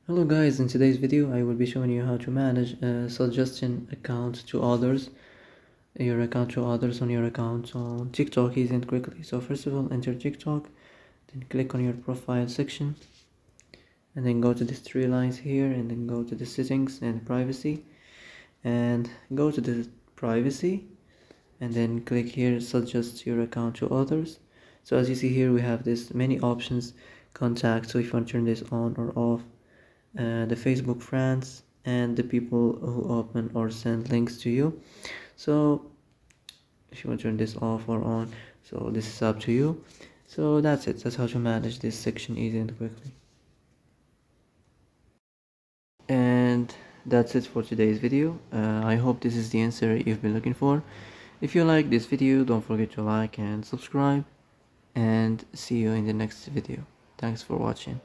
Hello guys, in today's video I will be showing you how to manage a suggestion account to others, your account to others on your account on TikTok easy and quickly. So first of all, enter TikTok, then click on your profile section, and then go to these three lines here, and then go to the settings and privacy, and go to the privacy, and then click here suggest your account to others. So as you see here, we have this many options, contact, so if you want to turn this on or off, the Facebook friends, and the people who open or send links to you. So if you want to turn this off or on, so this is up to you. So that's it. That's how to manage this section easy and quickly. And that's it for today's video. I hope this is the answer you've been looking for. If you like this video, don't forget to like and subscribe, and see you in the next video. Thanks for watching.